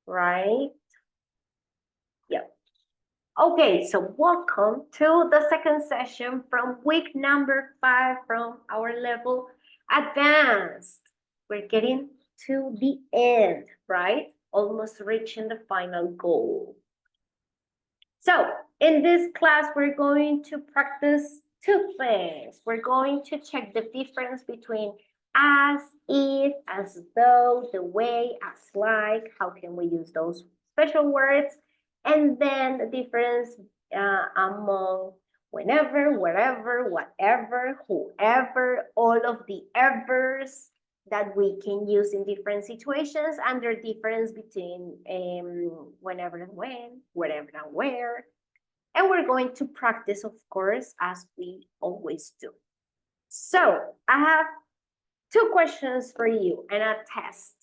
right? Yep. Okay, so welcome to the second session from week number 5 from our level advanced. We're getting to the end, right? Almost reaching the final goal. So in this class, we're going to practice two things. We're going to check the difference between as, if, as though, the way, as like, how can we use those special words, and then the difference among whenever, wherever, whatever, whoever, all of the evers that we can use in different situations, and the difference between whenever and when, wherever and where. And we're going to practice, of course, as we always do. So I have two questions for you and a test.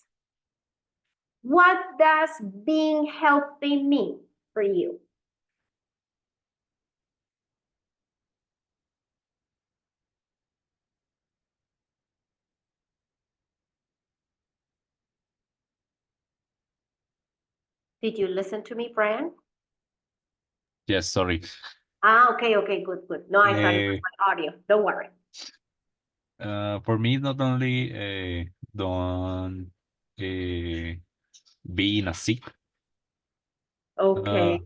What does being healthy mean for you? Did you listen to me, Brian? Yes, sorry. Okay, good. No, I thought it was my audio. Don't worry. For me, not only don't being a sick uh, Okay.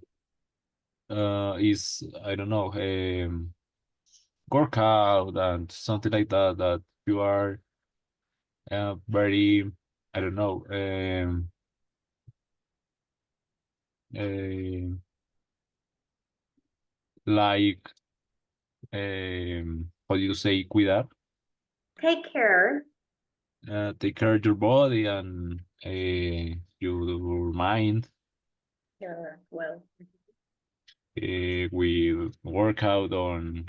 is, I don't know, workout and something like that, that you are very, I don't know, uh, like, how do you say, cuidar, Take care. take care of your body and your mind. Yeah, well. We work out on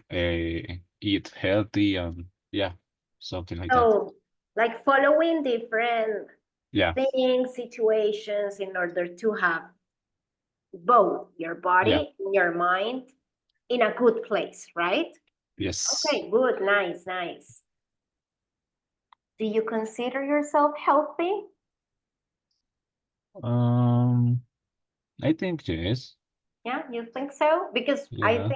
eat healthy and yeah, something like that. So, like following different Yeah, things, situations in order to have both your yeah, body and your mind in a good place, right? yes. Okay, good, nice. Do you consider yourself healthy? Um, I think yes. Yeah, you think so? Because Yeah,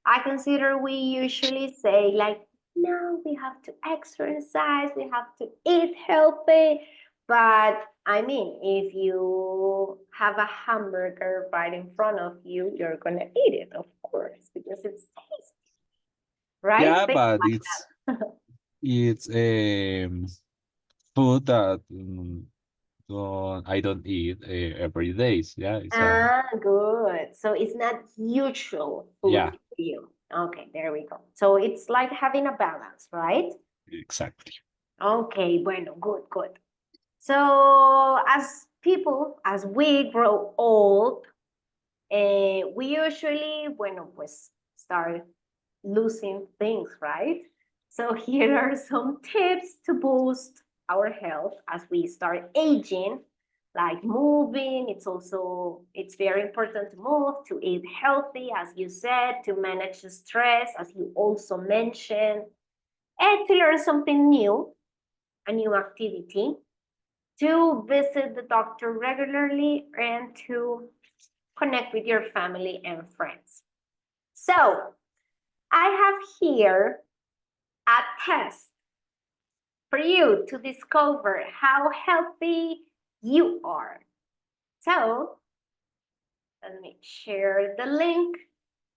I consider we usually say like, no, we have to exercise, we have to eat healthy. But I mean, if you have a hamburger right in front of you, you're gonna eat it, of course, because it's tasty, right? yeah, Think but like that. it's food that I don't eat every day. Yeah, it's Ah, good. So it's not usual food yeah, for you. Okay, there we go. So it's like having a balance, right? exactly. Okay, bueno, good. So as people, as we grow old, we usually, bueno, pues start losing things, right? So here are some tips to boost our health as we start aging, like moving. It's very important to move, to eat healthy, as you said, to manage stress, as you also mentioned, and to learn something new, a new activity, to visit the doctor regularly, and to connect with your family and friends. So I have here a test for you to discover how healthy you are. So let me share the link,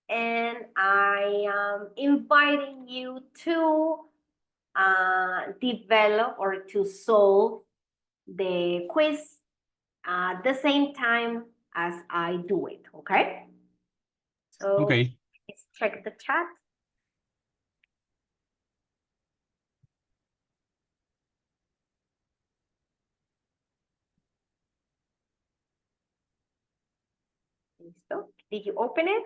and I am inviting you to develop or to solve the quiz at the same time as I do it, okay? So Okay. let's check the chat. Listo. Did you open it?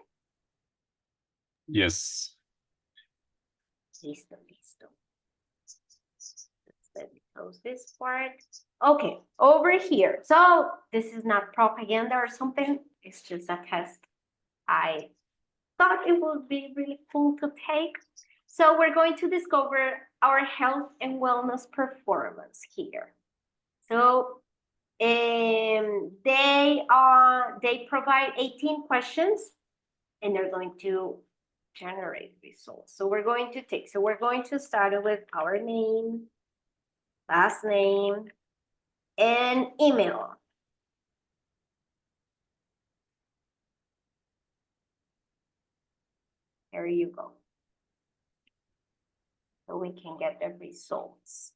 Yes. Listo. Let me close this part. Okay, over here. So this is not propaganda or something. It's just a test. I thought it would be really cool to take. So we're going to discover our health and wellness performance here. So They provide 18 questions and they're going to generate results. So we're going to start with our name, last name, and email. There you go. So we can get the results.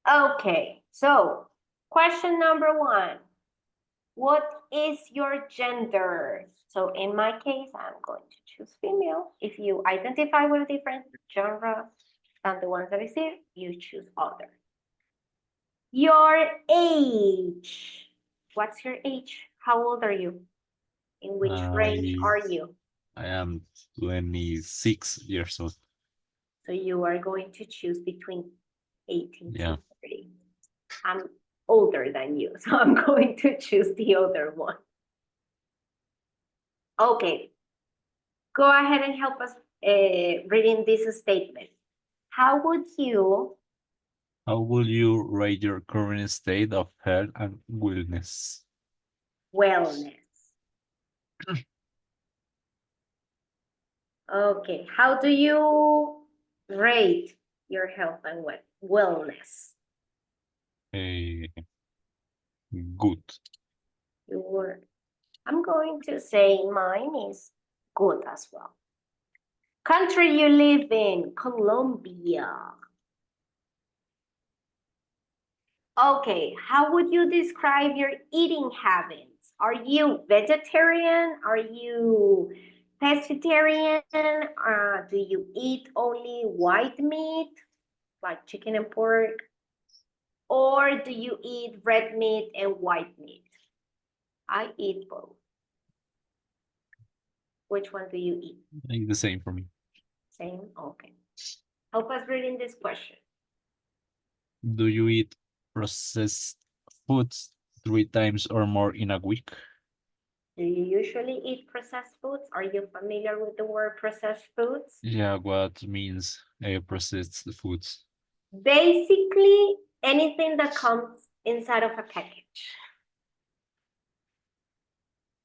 Okay, so question number 1. What is your gender? So in my case, I'm going to choose female. If you identify with a different genre than the ones that I see, you choose other. Your age. What's your age? How old are you? In which range are you? I am 26 years old. So you are going to choose between 18 Yeah. to 30. I'm older than you, so I'm going to choose the other one. Okay. Go ahead and help us reading this statement. How would you rate your current state of health and wellness? wellness? Okay, how do you rate your health and wellness? Good. I'm going to say mine is good as well. Country you live in, Colombia. Okay, how would you describe your eating habits? Are you vegetarian? Are you pescatarian? Do you eat only white meat, like chicken and pork? Or do you eat red meat and white meat? I eat both. Which one do you eat? I think the same for me. Same? Okay. Help us reading this question. Do you eat processed foods 3 times or more in a week? Do you usually eat processed foods? Are you familiar with the word processed foods? Yeah, what means processed foods? Basically, anything that comes inside of a package.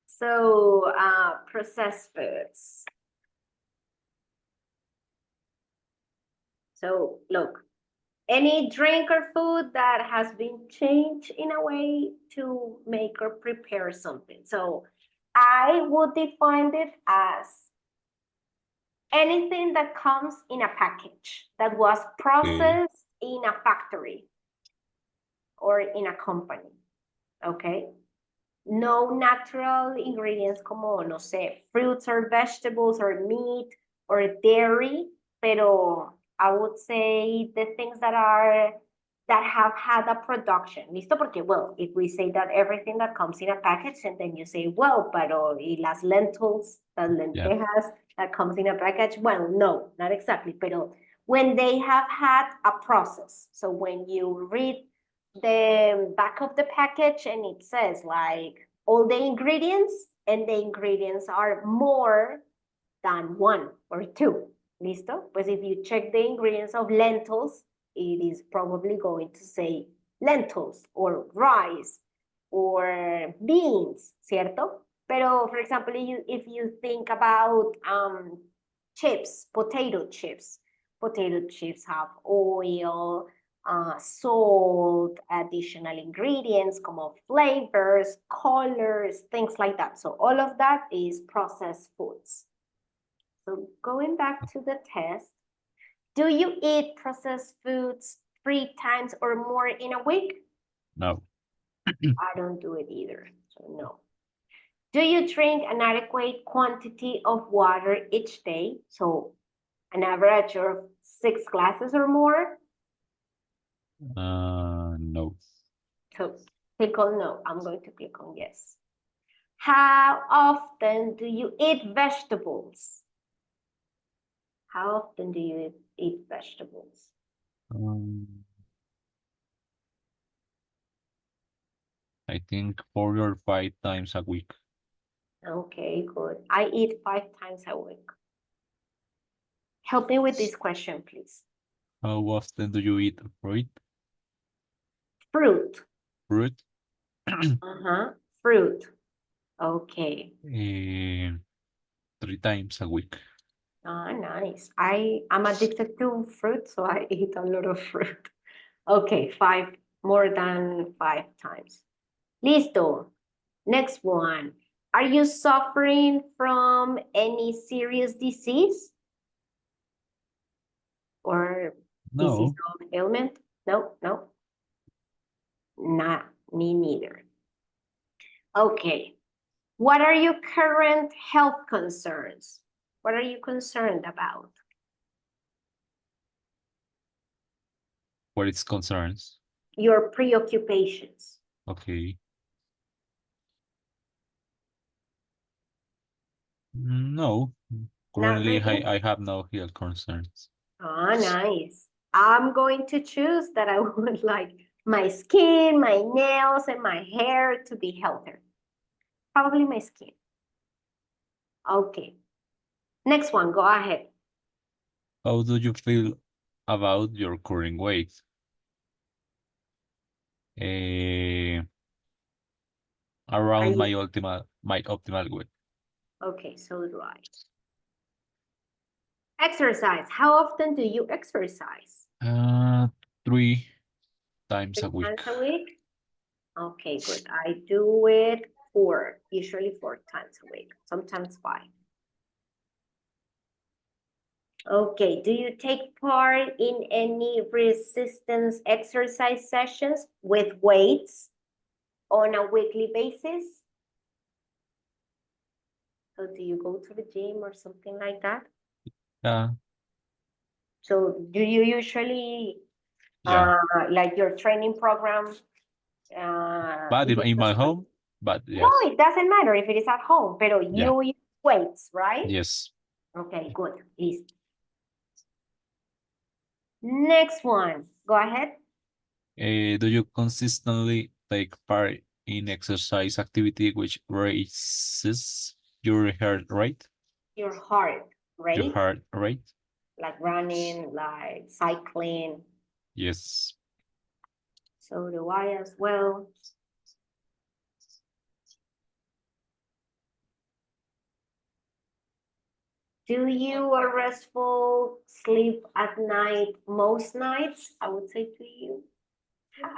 So, processed foods. So, look, any drink or food that has been changed in a way to make or prepare something. So, I would define it as anything that comes in a package that was processed in a factory or in a company, okay? No natural ingredients como, no sé, fruits or vegetables or meat or dairy, pero I would say the things that have had a production. ¿Listo? Porque, well, if we say that everything that comes in a package and then you say, well, pero y las lentils, las lentejas that comes in a package, well, no, not exactly, pero when they have had a process. So when you read the back of the package and it says like all the ingredients and the ingredients are more than 1 or 2. ¿Listo? Pues if you check the ingredients of lentils, it is probably going to say lentils or rice or beans, ¿cierto? Pero, for example, if you think about chips, potato chips have oil, salt, additional ingredients, como flavors, colors, things like that. So all of that is processed foods. So going back to the test, do you eat processed foods 3 times or more in a week? No. I don't do it either, so no. Do you drink an adequate quantity of water each day? So an average of 6 glasses or more? No. So click on no. I'm going to click on yes. How often do you eat vegetables? How often do you eat vegetables? I think 4 or 5 times a week. Okay, good. I eat 5 times a week. Help me with this question, please. How often do you eat fruit? Fruit. Fruit. Fruit. Okay. 3 times a week. Ah, nice. I'm addicted to fruit, so I eat a lot of fruit. Okay, more than 5 times. Listo. Next one. Are you suffering from any serious disease or disease No. of ailment? No, no. Not me neither. Okay. What are your current health concerns? What are you concerned about? What it concerns. Your preoccupations. Okay. No. Not Currently, really? I have no health concerns. Ah, nice. I'm going to choose that I would like my skin, my nails, and my hair to be healthier. Probably my skin. Okay. Next one, go ahead. How do you feel about your current weight? Around my optimal weight. Okay, so do I. Exercise. How often do you exercise? 3 times 3 a week. times a week? Okay, good. I do it usually 4 times a week, sometimes 5. Okay, do you take part in any resistance exercise sessions with weights on a weekly basis? So do you go to the gym or something like that? Yeah. So do you usually, Yeah. like your training program? But Is it in the my same? home, but No, yes. it doesn't matter if it is at home, pero Yeah. you use weights, right? Yes. Okay, good. Please. Next one. Go ahead. Do you consistently take part in exercise activity which raises your heart rate? Your heart Your rate, heart rate? like running, like cycling. Yes. So do I as well. Do you a restful sleep at night most nights? I would say to you.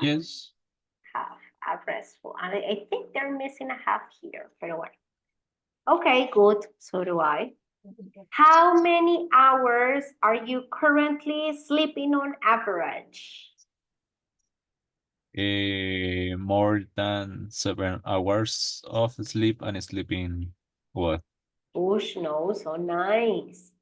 Yes. Half a restful. And I think they're missing a half here, but what? Okay, good. So do I. How many hours are you currently sleeping on average? More than 7 hours of sleep and sleeping well. Push, no, so nice.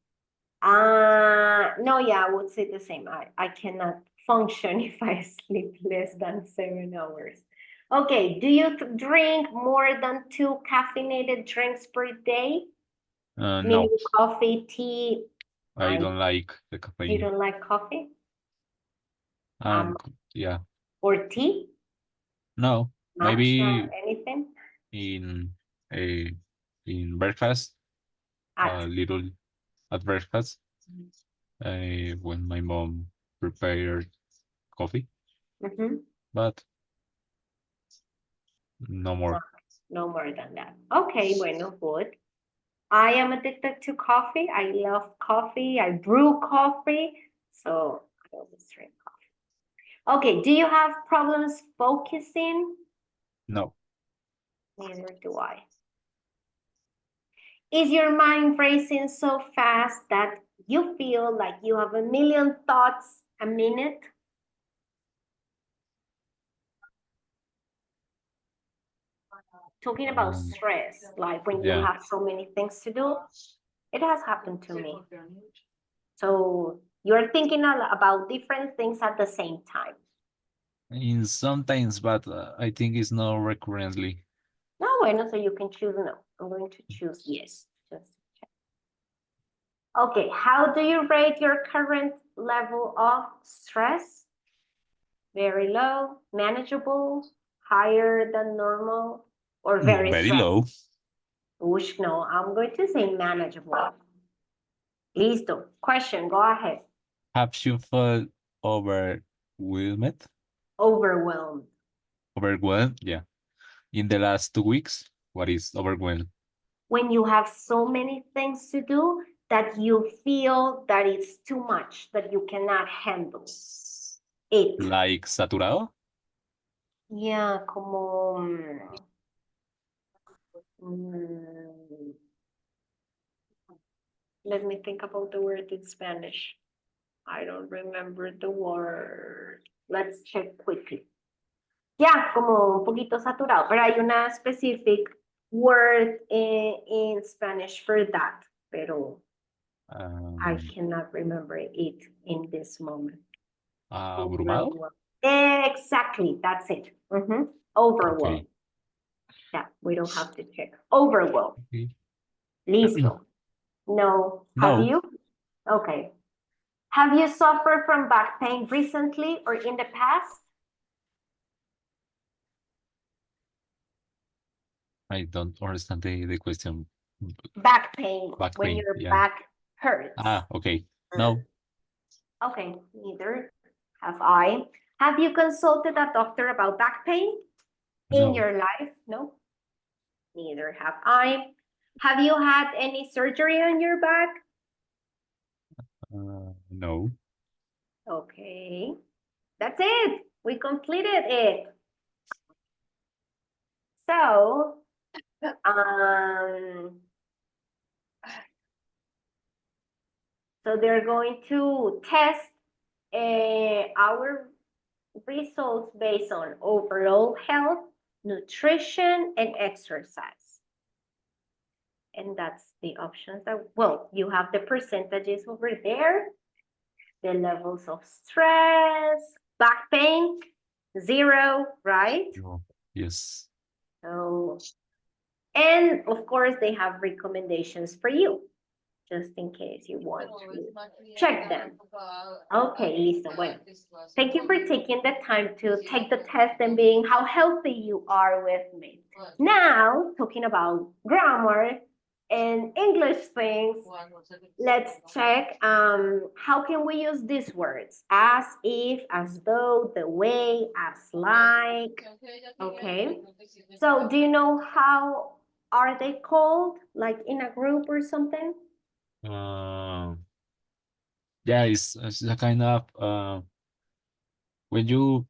No, yeah, I would say the same. I cannot function if I sleep less than 7 hours. Okay, do you drink more than 2 caffeinated drinks per day? Meaning No, coffee, tea. I don't like the You caffeine. don't like coffee? And yeah, Or tea? no, Matcha, maybe anything? in a in breakfast, a At little at breakfast, when my mom prepared coffee, but no more. no more than that. Okay, bueno, good. I am addicted to coffee. I love coffee. I brew coffee. So I always drink coffee. Okay, do you have problems focusing? No. Neither do I. Is your mind racing so fast that you feel like you have a million thoughts a minute? Talking about stress, like when you Yeah. have so many things to do, it has happened to me. So you're thinking about different things at the same time. In sometimes, but I think it's not recurrently. No, bueno, so you can choose no. I'm going to choose yes. Just check. Okay, how do you rate your current level of stress? Very low, manageable, higher than normal, or very Very stressed? low. Oosh, no, I'm going to say manageable. Listo. Question, go ahead. Have you felt overwhelmed? Overwhelmed. Overwhelmed, yeah. In the last 2 weeks, what is overwhelmed? When you have so many things to do that you feel that it's too much, that you cannot handle it. Like saturado? Yeah, como... mm, let me think about the word in Spanish. I don't remember the word. Let's check quickly. Yeah, como un poquito saturado, pero hay una specific word in Spanish for that, pero I cannot remember it in this moment. Abrumado? Overwhelmed. Exactly, that's it. Overwhelmed. Okay. Yeah, we don't have to check. Overwhelmed. Okay. Listo. No. Have No. you? Okay. Have you suffered from back pain recently or in the past? I don't understand the question. Back pain, Back when pain, your yeah. back hurts. Okay. No. Okay, neither have I. Have you consulted a doctor about back pain in No. your life? No, neither have I. Have you had any surgery on your back? No. Okay, that's it. We completed it. So, so they're going to test our results based on overall health, nutrition, and exercise. And that's the options that, well, you have the percentages over there, the levels of stress, back pain, 0, right? Yes. So, and of course, they have recommendations for you, just in case you want to check them. Okay, listo. Bueno, thank you for taking the time to take the test and being how healthy you are with me. Now, talking about grammar and English things, let's check how can we use these words? As, if, as though, the way, as like. Okay. So do you know how are they called? Like in a group or something? Yeah, it's a kind of when you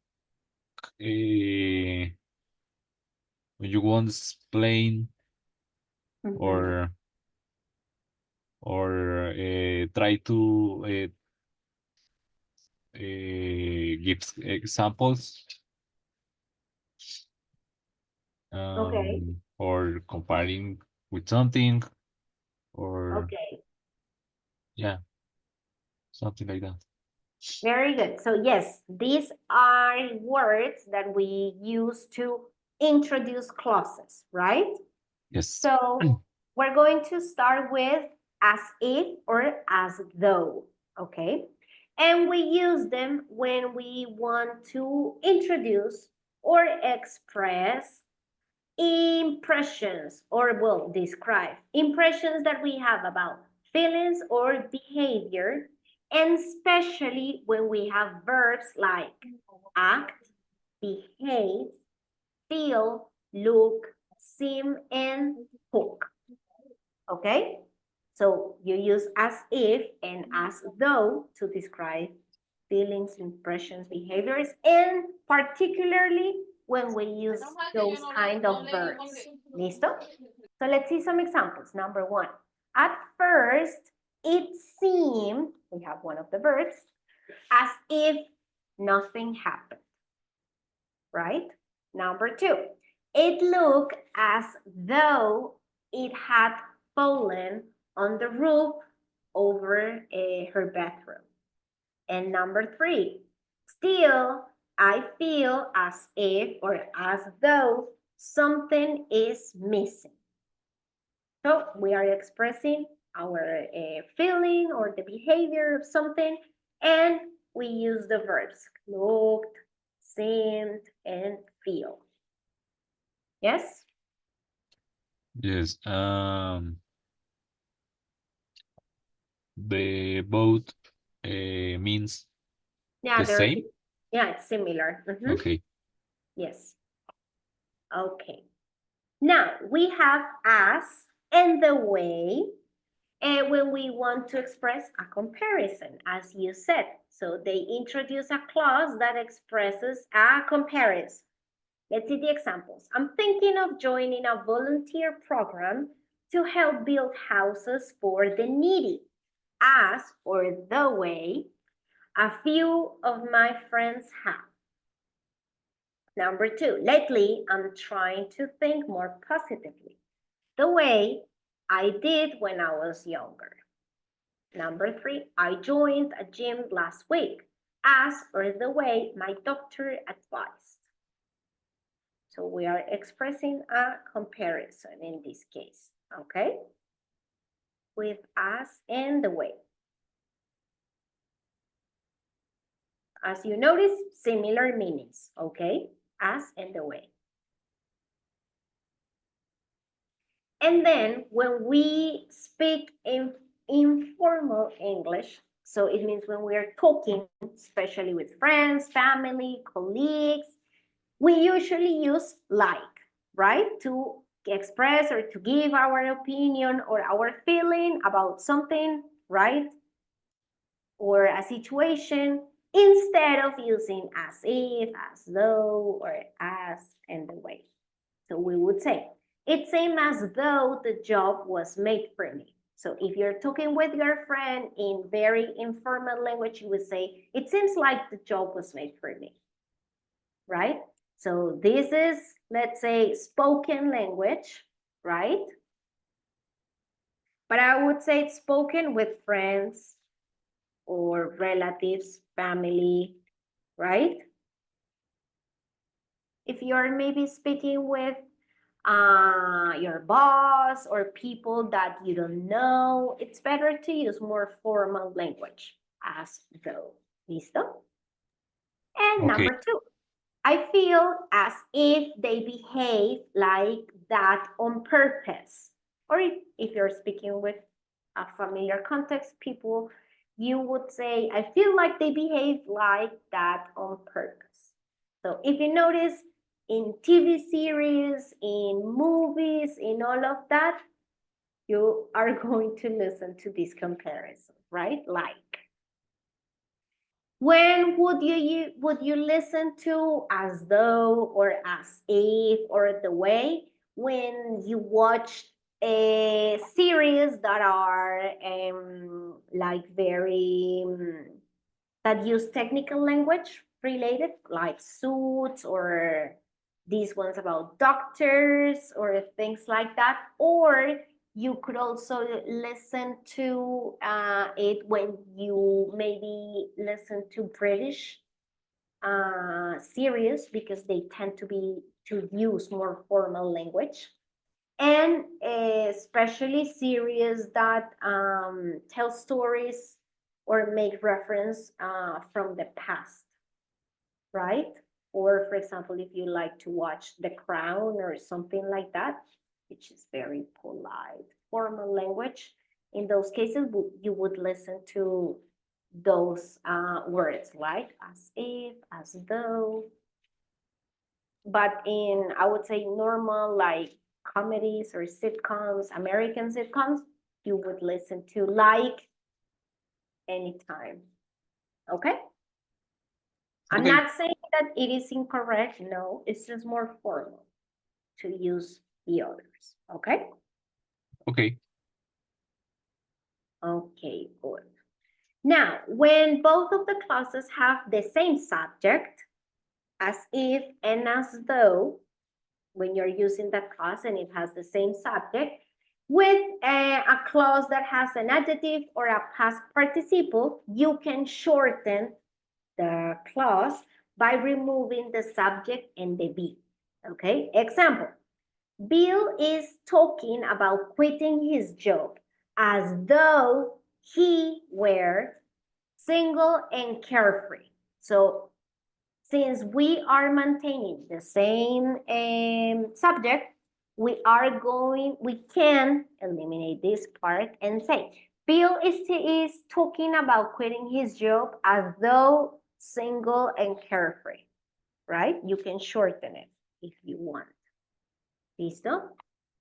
uh, want to explain or try to give examples Okay. or comparing with something or Okay. yeah, something like that. Very good. So yes, these are words that we use to introduce clauses, right? Yes. So we're going to start with as if or as though, okay? And we use them when we want to introduce or express impressions or, well, describe impressions that we have about feelings or behavior, and especially when we have verbs like act, behave, feel, look, seem, and talk. Okay? So you use as if and as though to describe feelings, impressions, behaviors, and particularly when we use those kind of verbs. Listo? So let's see some examples. Number 1. At first, it seemed, we have one of the verbs, as if nothing happened. Right? Number 2. It looked as though it had fallen on the roof over her bathroom. And number 3, still, I feel as if or as though something is missing. So we are expressing our feeling or the behavior of something, and we use the verbs looked, seemed, and feel. Yes? Yes. The both means Yeah, the same. Yeah, it's similar. Mhm. Okay. Yes. Okay. Now we have as and the way when we want to express a comparison, as you said. So they introduce a clause that expresses a comparison. Let's see the examples. I'm thinking of joining a volunteer program to help build houses for the needy, as or the way a few of my friends have. Number two, lately I'm trying to think more positively, the way I did when I was younger. Number three, I joined a gym last week, as or the way my doctor advised. So we are expressing a comparison in this case, okay? With as and the way. As you notice, similar meanings, okay? As and the way. And then when we speak in informal English, so it means when we are talking, especially with friends, family, colleagues, we usually use like, right? To express or to give our opinion or our feeling about something, right? Or a situation, instead of using as if, as though, or as and the way. So we would say, it seems as though the job was made for me. So if you're talking with your friend in very informal language, you would say, it seems like the job was made for me, right? So this is, let's say, spoken language, right? But I would say it's spoken with friends or relatives, family, right? If you're maybe speaking with your boss or people that you don't know, it's better to use more formal language, as though. Listo? And Okay. number two, I feel as if they behave like that on purpose. Or if you're speaking with a familiar context, people, you would say, I feel like they behave like that on purpose. So if you notice in TV series, in movies, in all of that, you are going to listen to this comparison, right? Like. When would you listen to as though or as if or the way? When you watch a series that are like very that use technical language related, like Suits or these ones about doctors or things like that, or you could also listen to it when you maybe listen to British series because they tend to use more formal language, and especially series that tell stories or make reference from the past, right? Or for example, if you like to watch The Crown or something like that, which is very polite, formal language, in those cases, you would listen to those words like as if, as though. But in, I would say, normal like comedies or sitcoms, American sitcoms, you would listen to like anytime. Okay? I'm Okay. not saying that it is incorrect. No, it's just more formal to use the others. Okay? Okay. Okay, good. Now, when both of the clauses have the same subject, as if and as though, when you're using that clause and it has the same subject, with a clause that has an adjective or a past participle, you can shorten the clause by removing the subject and the be. Okay, example, Bill is talking about quitting his job as though he were single and carefree. So since we are maintaining the same subject, we can eliminate this part and say, Bill is talking about quitting his job as though single, and carefree, right? You can shorten it if you want. Listo?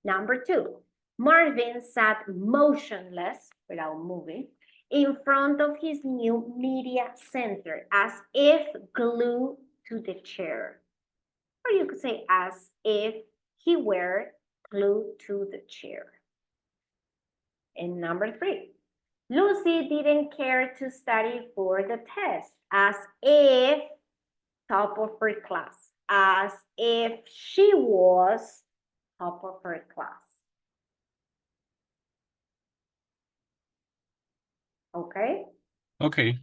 Number 2, Marvin sat motionless without moving in front of his new media center as if glued to the chair. Or you could say as if he were glued to the chair. And number 3, Lucy didn't care to study for the test as if top of her class, as if she was top of her class. Okay, Okay.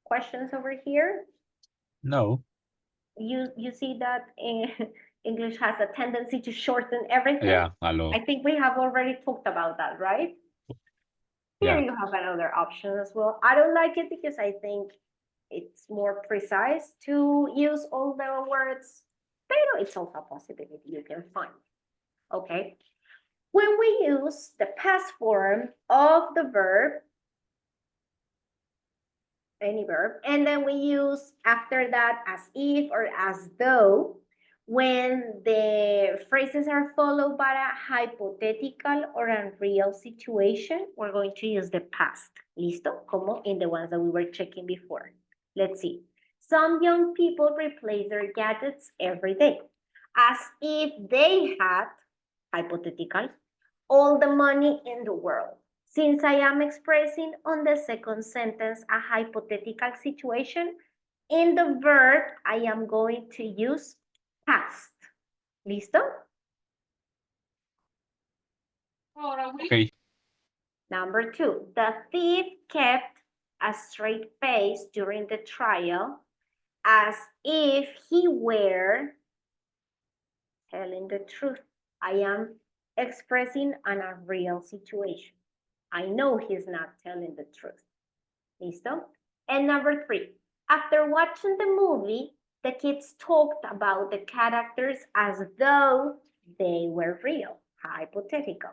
questions over here? No. You see that English has a tendency to shorten everything? Yeah, a lot. I think we have already talked about that, right? Here Yeah. you have another option as well. I don't like it because I think it's more precise to use all the words, but it's also a possibility you can find. Okay. When we use the past form of the verb, any verb, and then we use after that as if or as though, when the phrases are followed by a hypothetical or unreal situation, we're going to use the past. Listo? Como in the ones that we were checking before. Let's see. Some young people replace their gadgets every day, as if they had, hypothetical, all the money in the world. Since I am expressing on the second sentence a hypothetical situation, in the verb, I am going to use past. ¿Listo? Okay. Number 2, the thief kept a straight face during the trial as if he were telling the truth. I am expressing an unreal situation. I know he's not telling the truth. Listo? And number 3, after watching the movie, the kids talked about the characters as though they were real, hypothetical.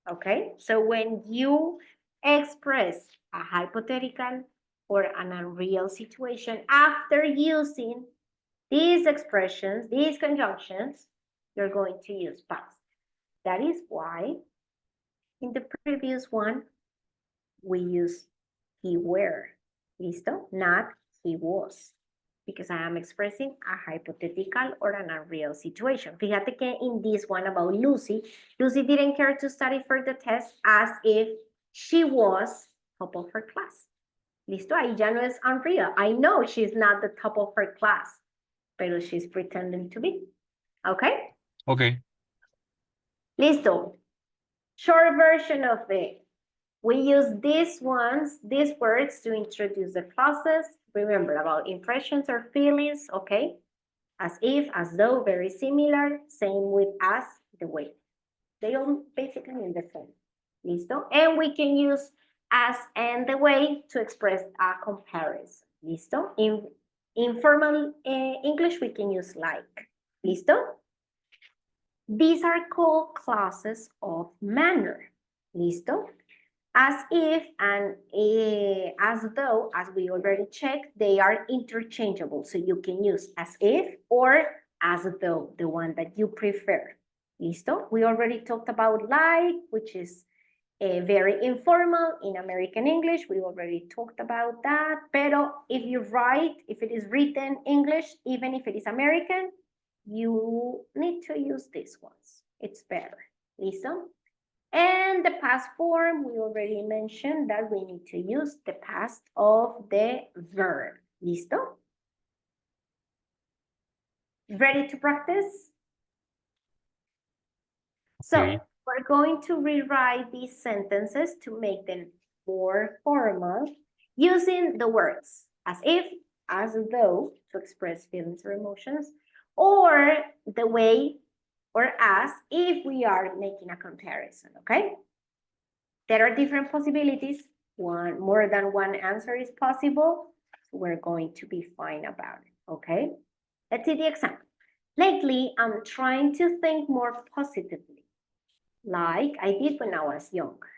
Okay, so when you express a hypothetical or an unreal situation after using these expressions, these conjunctions, you're going to use past. That is why in the previous one, we use he were, listo? Not he was, because I am expressing a hypothetical or an unreal situation. Fíjate que in this one about Lucy, Lucy didn't care to study for the test as if she was top of her class. Listo, ahí ya no es unreal. I know she's not the top of her class, pero she's pretending to be. Okay? Okay. Listo. Short version of it. We use these words to introduce the clauses. Remember about impressions or feelings, okay? As if, as though, very similar. Same with as, the way. They all basically mean the same. Listo? And we can use as and the way to express a comparison. Listo? In informal English, we can use like. Listo? These are called clauses of manner. Listo? As if and as though, as we already checked, they are interchangeable. So you can use as if or as though, the one that you prefer. Listo? We already talked about like, which is very informal in American English. We already talked about that. Pero if you write, if it is written English, even if it is American, you need to use these ones. It's better. Listo? And the past form, we already mentioned that we need to use the past of the verb. ¿Listo? Ready to practice? Okay. So we're going to rewrite these sentences to make them more formal using the words as if, as though to express feelings or emotions, or the way or as if we are making a comparison, okay? There are different possibilities. More than one answer is possible. So we're going to be fine about it, okay? Let's see the example. Lately, I'm trying to think more positively, like I did when I was younger.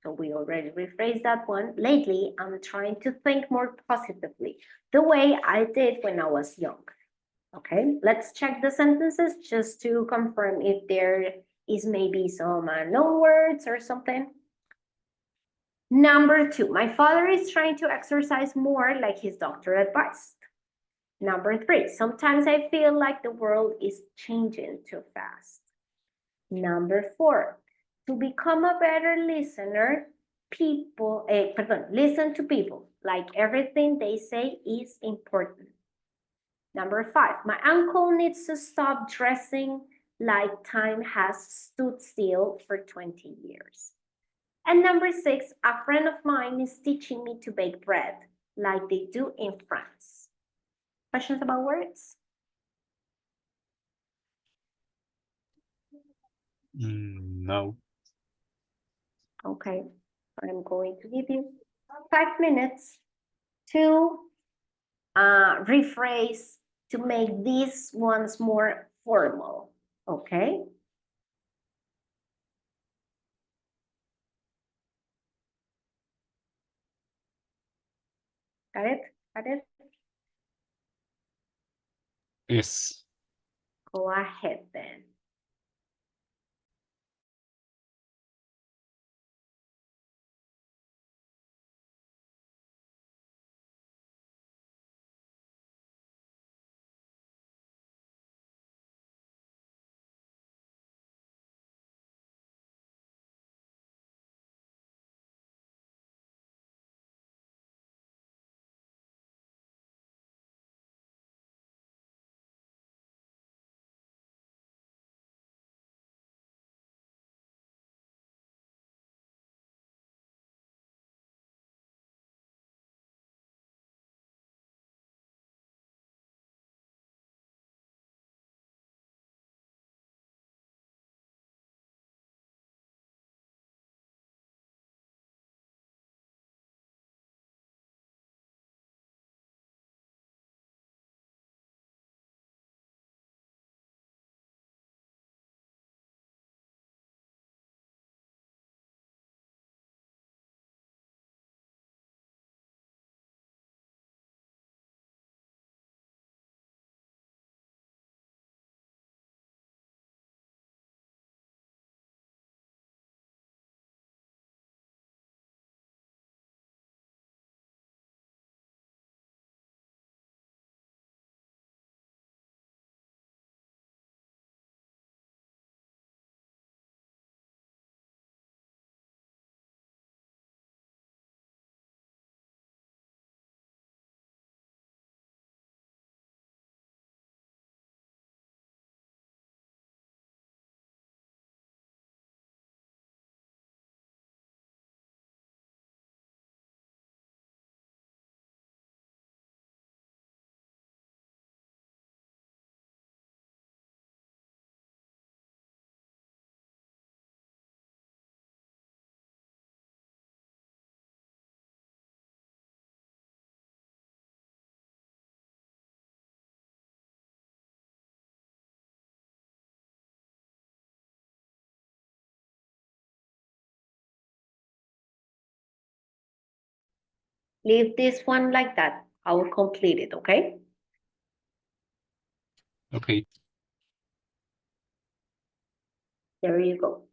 So we already rephrased that one. Lately, I'm trying to think more positively, the way I did when I was young. Okay, let's check the sentences just to confirm if there is maybe some unknown words or something. Number 2, my father is trying to exercise more like his doctor advised. Number 3, sometimes I feel like the world is changing too fast. Number 4, to become a better listener, listen to people, like everything they say is important. Number 5, my uncle needs to stop dressing like time has stood still for 20 years. And number 6, a friend of mine is teaching me to bake bread like they do in France. Questions about words? No. Okay, I'm going to give you 5 minutes to rephrase to make these ones more formal, okay? Got it? Got it? Yes. Go ahead then. Leave this one like that. I will complete it, okay? Okay. There you go.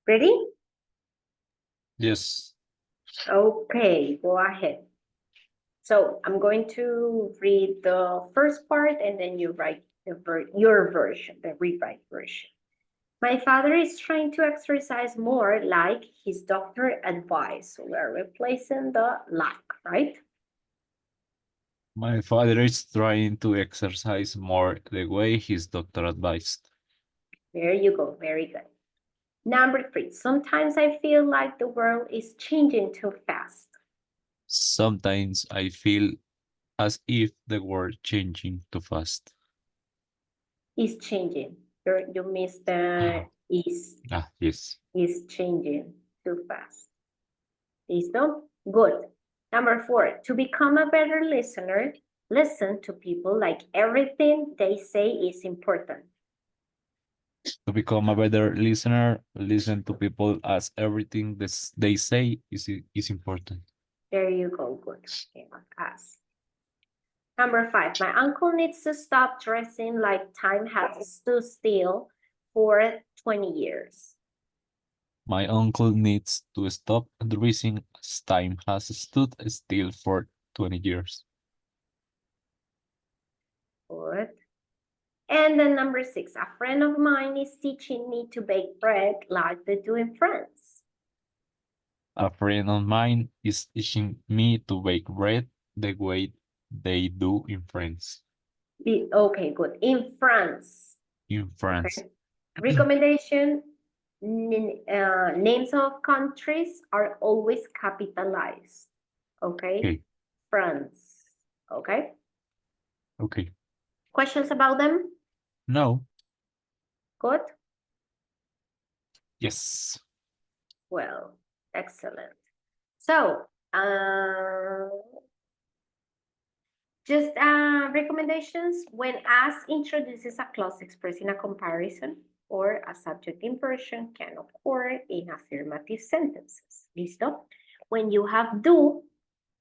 Ready? Yes. Okay, go ahead. So I'm going to read the first part and then you write your version, the rewrite version. My father is trying to exercise more like his doctor advised. So we're replacing the like, right? My father is trying to exercise more the way his doctor advised. There you go. Very good. Number 3. Sometimes I feel like the world is changing too fast. Sometimes I feel as if the world changing too fast. Is changing. You missed the Yes. is changing too fast. Listo? Good. Number 4, to become a better listener, listen to people like everything they say is important. To become a better listener, listen to people as everything they say is important. There you go. Good. Okay, pass. Number 5, my uncle needs to stop dressing like time has stood still for 20 years. My uncle needs to stop dressing as time has stood still for 20 years. Good. And then number 6, a friend of mine is teaching me to bake bread like they do in France. A friend of mine is teaching me to bake bread the way they do in France. Okay, good. In France. In France. Okay. Recommendation, names of countries are always capitalized. Okay? Okay. France. Okay? Okay. Questions about them? No. Good? Yes. Well, excellent. So, just recommendations when as introduces a clause expressing a comparison or a subject inversion can occur in affirmative sentences. Listo? When you have do,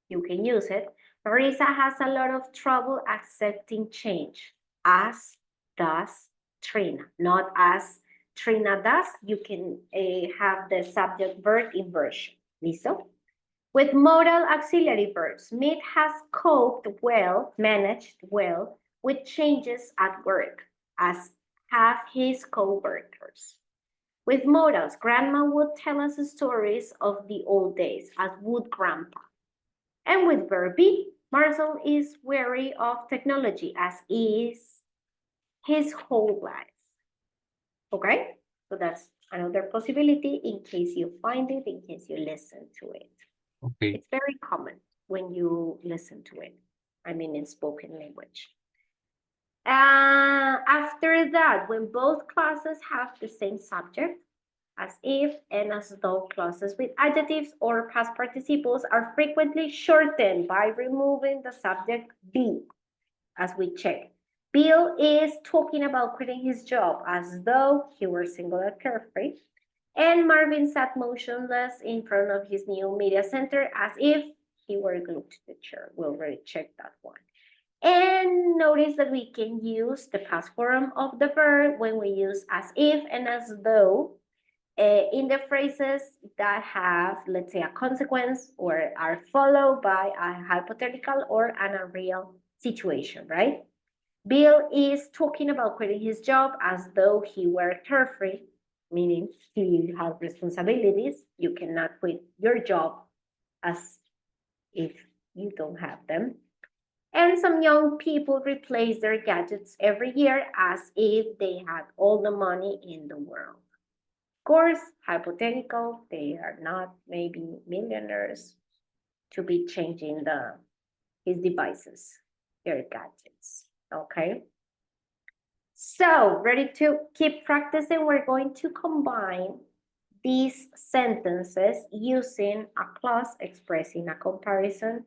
you can use it. Marisa has a lot of trouble accepting change. As does Trina, not as Trina does. You can have the subject verb inversion. Listo? With modal auxiliary verbs, Smith has coped well, managed well with changes at work, as have his co-workers. With modals, Grandma would tell us stories of the old days, as would Grandpa. And with verb be, Marcel is wary of technology, as is his whole life. Okay? So that's another possibility in case you find it, in case you listen to it. Okay. It's very common when you listen to it. I mean, in spoken language. After that, when both clauses have the same subject, as if and as though clauses with adjectives or past participles are frequently shortened by removing the subject be, as we check. Bill is talking about quitting his job as though he were singular carefree. And Marvin sat motionless in front of his new media center as if he were glued to the chair. We already checked that one. And notice that we can use the past form of the verb when we use as if and as though in the phrases that have, let's say, a consequence or are followed by a hypothetical or an unreal situation, right? Bill is talking about quitting his job as though he were carefree, meaning he has responsibilities. You cannot quit your job as if you don't have them. And some young people replace their gadgets every year as if they had all the money in the world. Of course, hypothetical, they are not maybe millionaires to be changing his devices, their gadgets, okay? So, ready to keep practicing? We're going to combine these sentences using a clause expressing a comparison.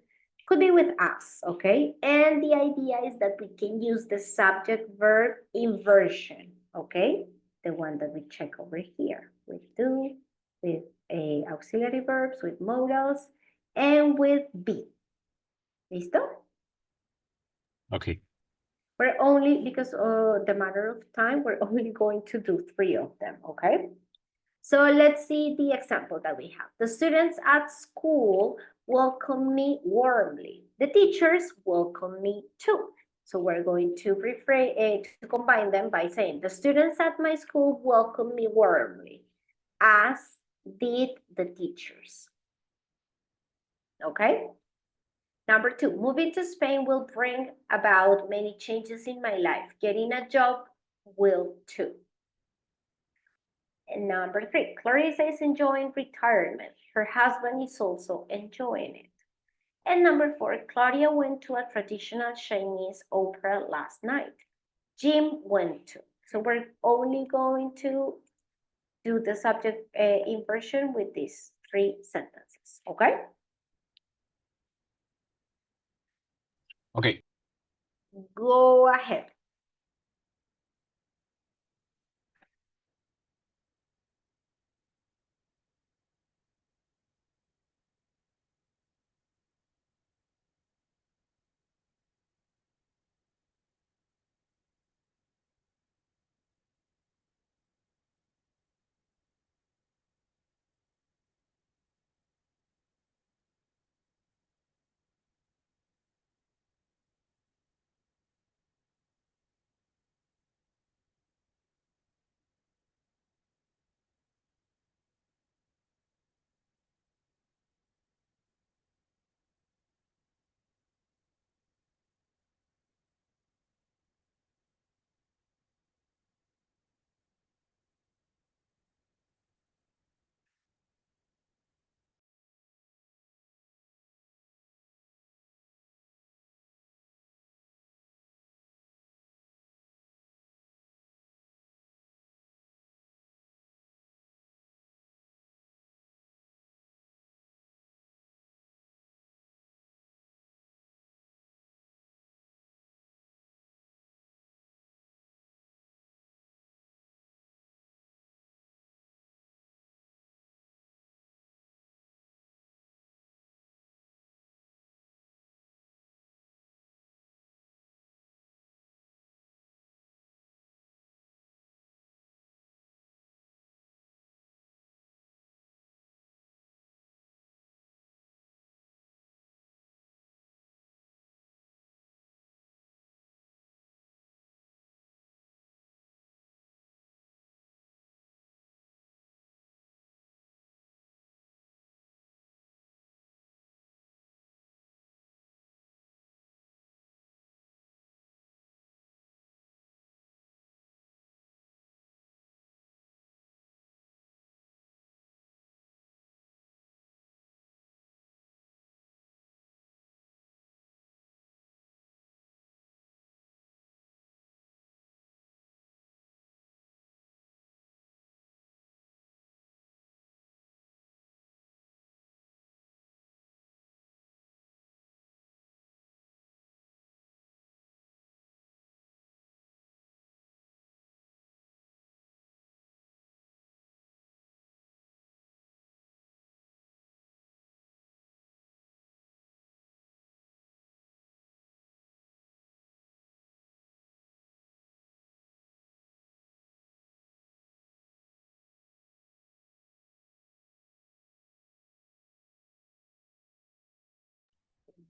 Could be with us, okay? And the idea is that we can use the subject-verb inversion, okay? The one that we check over here with do, with auxiliary verbs, with modals, and with be. Listo? Okay. We're only, because of the matter of time, we're only going to do 3 of them, okay? So let's see the example that we have. The students at school welcome me warmly. The teachers welcome me too. So we're going to to combine them by saying the students at my school welcome me warmly, as did the teachers. Okay? Number 2, moving to Spain will bring about many changes in my life. Getting a job will too. And number 3, Clarissa is enjoying retirement. Her husband is also enjoying it. And number 4, Claudia went to a traditional Chinese opera last night. Jim went to. So we're only going to do the subject inversion with these 3 sentences, okay? Okay. Go ahead.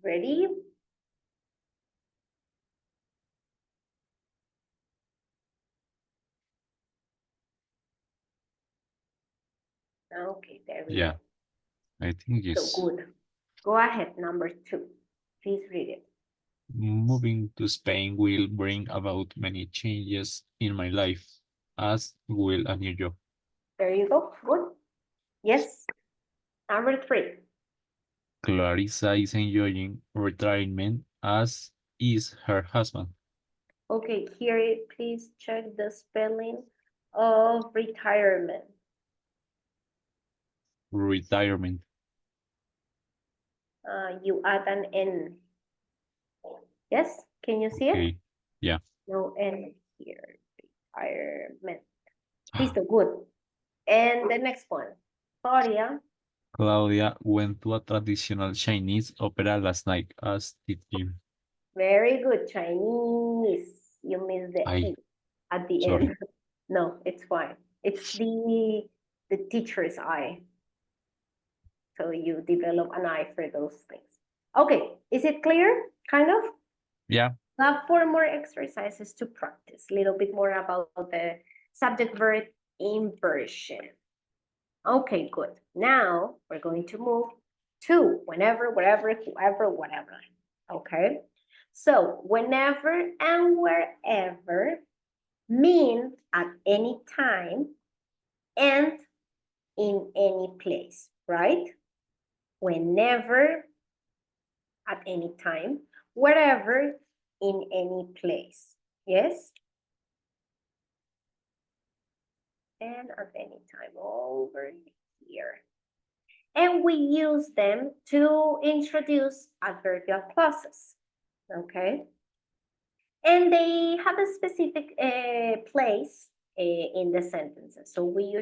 Ready? Okay, there we Yeah, go. I think So yes. good. Go ahead, number 2. Please read it. Moving to Spain will bring about many changes in my life, as will a new job. There you go. Good. Yes. Number 3. Clarissa is enjoying retirement, as is her husband. Okay, here, please check the spelling of retirement. Retirement. You add an N. Yes, can you see it? Okay. Yeah. No N here. Retirement. Listo, good. And the next one. Claudia. Claudia went to a traditional Chinese opera last night, as did Jim. Very good. Chinese. You missed the I E at the sorry. end. No, it's fine. It's the the teacher's eye. So you develop an eye for those things. Okay, is it clear? Kind of? Yeah. We have 4 more exercises to practice, a little bit more about the subject verb inversion. Okay, good. Now we're going to move to whenever, wherever, whoever, whatever. Okay, so whenever and wherever mean at any time and in any place, right? Whenever, at any time, wherever, in any place. Yes? And at any time over here. And we use them to introduce adverbial clauses. Okay? And they have a specific place in the sentences. So we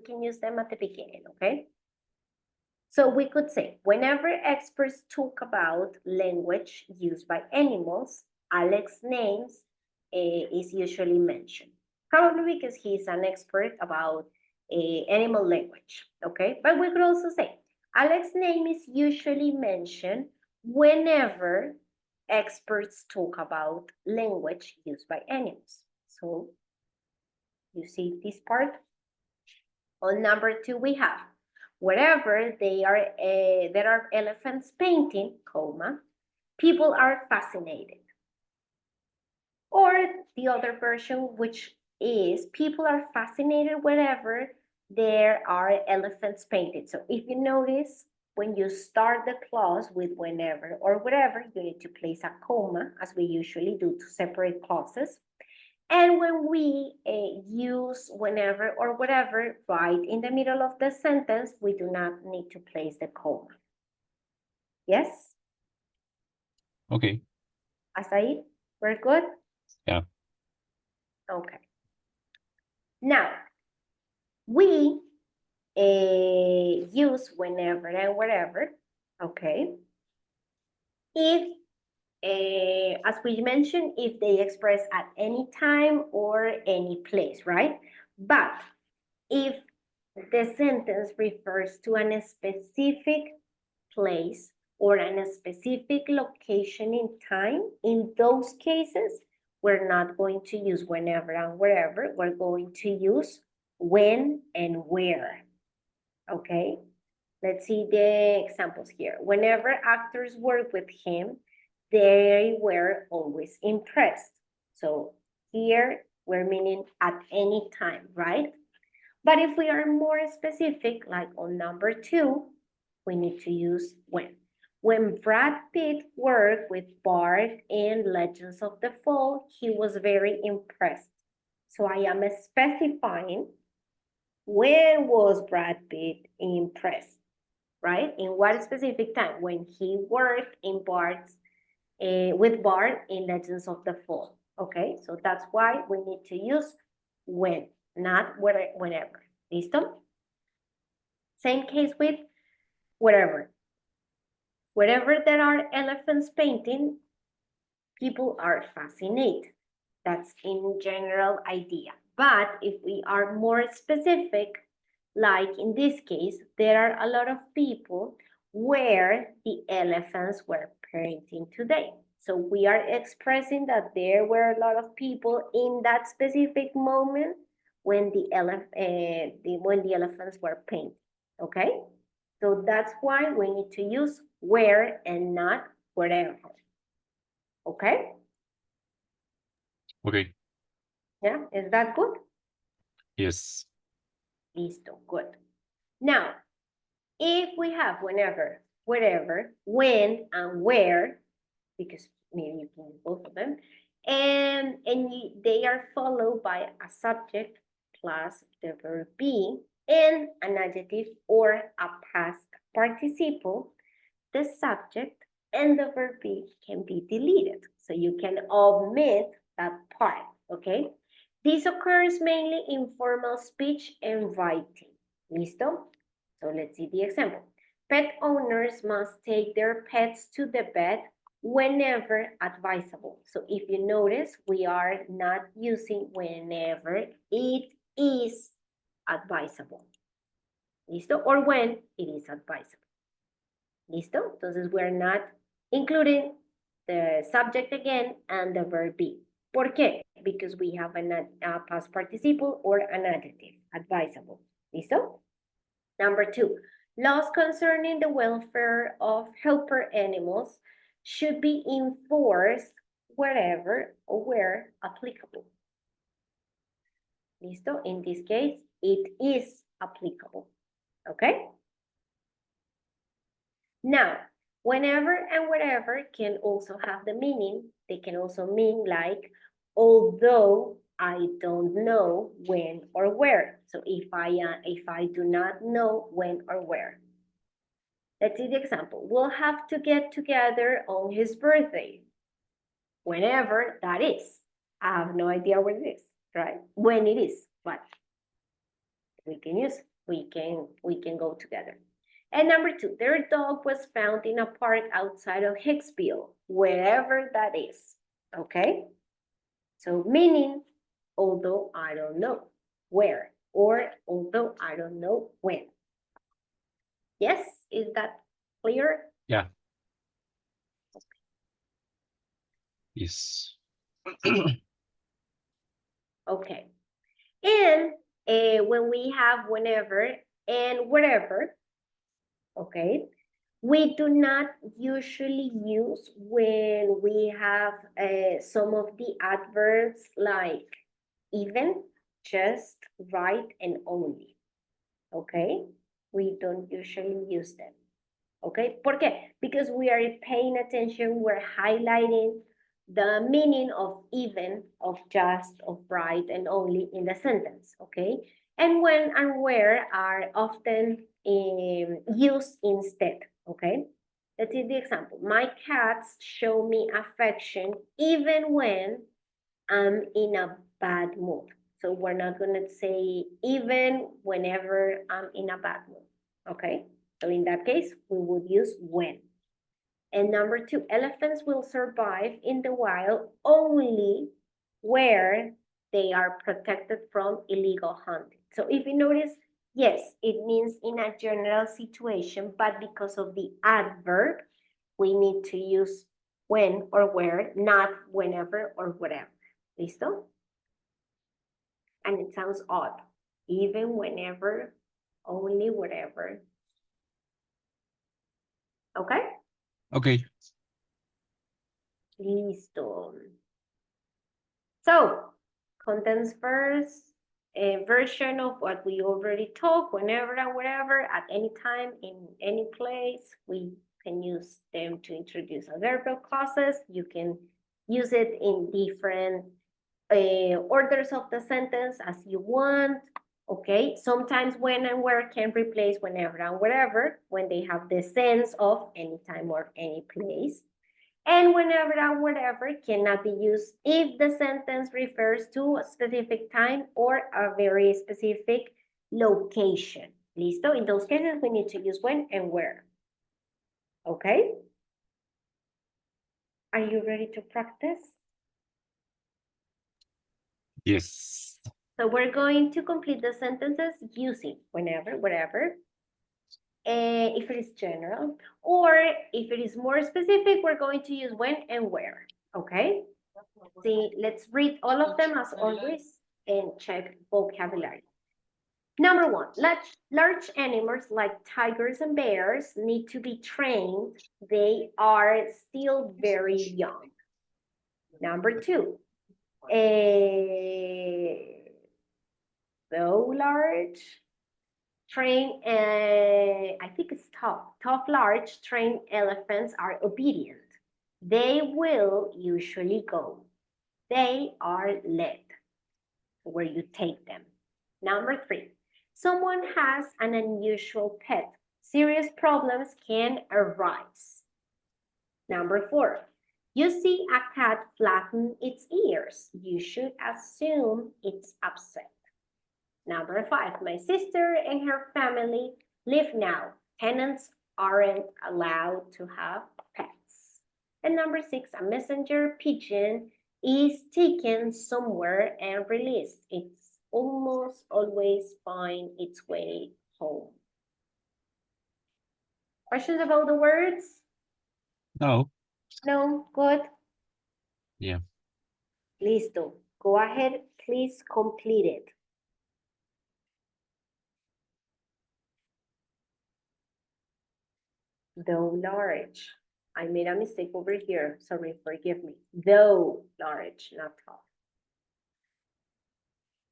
can use them at the beginning, okay? So we could say, whenever experts talk about language used by animals, Alex's name is usually mentioned. Probably because he's an expert about animal language, okay? But we could also say, Alex's name is usually mentioned whenever experts talk about language used by animals. So you see this part? On number 2, we have wherever there are elephants painting, comma, people are fascinated. Or the other version, which is people are fascinated wherever there are elephants painted. So if you notice, when you start the clause with whenever or wherever, you need to place a comma, as we usually do to separate clauses. And when we use whenever or whatever right in the middle of the sentence, we do not need to place the comma. Yes? Okay. Asaid, we're good? Yeah. Okay. Now, we use whenever and wherever, okay? If as we mentioned, if they express at any time or any place, right? But if the sentence refers to a specific place or a specific location in time, in those cases, we're not going to use whenever and wherever. We're going to use when and where, okay? Let's see the examples here. Whenever actors work with him, they were always impressed. So here we're meaning at any time, right? But if we are more specific, like on number 2, we need to use when. When Brad Pitt worked with Bart in Legends of the Fall, he was very impressed. So I am specifying when was Brad Pitt impressed, right? In what specific time? When he worked in with Bart in Legends of the Fall. Okay, so that's why we need to use when, not whenever. Listo? Same case with wherever. Wherever there are elephants painting, people are fascinated. That's in general idea. But if we are more specific, like in this case, there are a lot of people where the elephants were painting today. So we are expressing that there were a lot of people in that specific moment when the elephants were painted. Okay, so that's why we need to use where and not wherever. Okay. Okay. Yeah, is that good? Yes. Listo, good. Now, if we have whenever, wherever, when, and where, because maybe you can use both of them, and they are followed by a subject plus the verb be and an adjective or a past participle, the subject and the verb be can be deleted. So you can omit that part, okay? This occurs mainly in formal speech and writing. Listo? So let's see the example. Pet owners must take their pets to the vet whenever advisable. So if you notice, we are not using whenever it is advisable. ¿Listo? Or when it is advisable. ¿Listo? Entonces, we're not including the subject again and the verb be. ¿Por qué? Because we have a past participle or an adjective, advisable. ¿Listo? Number 2, laws concerning the welfare of helper animals should be enforced wherever or where applicable. ¿Listo? In this case, it is applicable. Okay? Now, whenever and wherever can also have the meaning. They can also mean like, although I don't know when or where. So if I do not know when or where. Let's see the example. We'll have to get together on his birthday. Whenever that is. I have no idea when it is, right? When it is, but we can use, we can go together. And number 2, their dog was found in a park outside of Hicksville, wherever that is, okay? So meaning, although I don't know where, or although I don't know when. Yes, is that clear? Yeah. Yes. Okay. And when we have whenever and wherever, okay, we do not usually use when we have some of the adverbs like even, just, right, and only. Okay, we don't usually use them. Okay, ¿por qué? Because we are paying attention, we're highlighting the meaning of even, of just, of right, and only in the sentence, okay? And when and where are often used instead, okay? Let's see the example. My cats show me affection even when I'm in a bad mood. So we're not gonna say even whenever I'm in a bad mood, okay? So in that case, we would use when. And number 2, elephants will survive in the wild only where they are protected from illegal hunting. So if you notice, yes, it means in a general situation, but because of the adverb, we need to use when or where, not whenever or whatever. ¿Listo? And it sounds odd. Even, whenever, only, whatever. Okay? Okay. Listo. So, contents first, a version of what we already talked, whenever and wherever, at any time, in any place. We can use them to introduce adverbial clauses. You can use it in different orders of the sentence as you want. Okay, sometimes when and where can replace whenever and wherever when they have the sense of anytime or any place. And whenever and wherever cannot be used if the sentence refers to a specific time or a very specific location. Listo? In those cases, we need to use when and where. Okay? Are you ready to practice? Yes. So we're going to complete the sentences using whenever, wherever, if it is general, or if it is more specific, we're going to use when and where, okay? See, let's read all of them as always and check vocabulary. Number 1, large animals like tigers and bears need to be trained. They are still very young. Number 2, so large, I think it's tough large trained elephants are obedient. They will usually go. They are led where you take them. Number 3, someone has an unusual pet. Serious problems can arise. Number 4, you see a cat flatten its ears. You should assume it's upset. Number 5, my sister and her family live now. Tenants aren't allowed to have pets. And number 6, a messenger pigeon is taken somewhere and released. It's almost always find its way home. Questions about the words? No. No? Good? Yeah. Listo. Go ahead, please complete it. Though large. I made a mistake over here. Sorry, forgive me. Though large, not tall.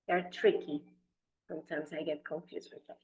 They're tricky. Sometimes I get confused with them.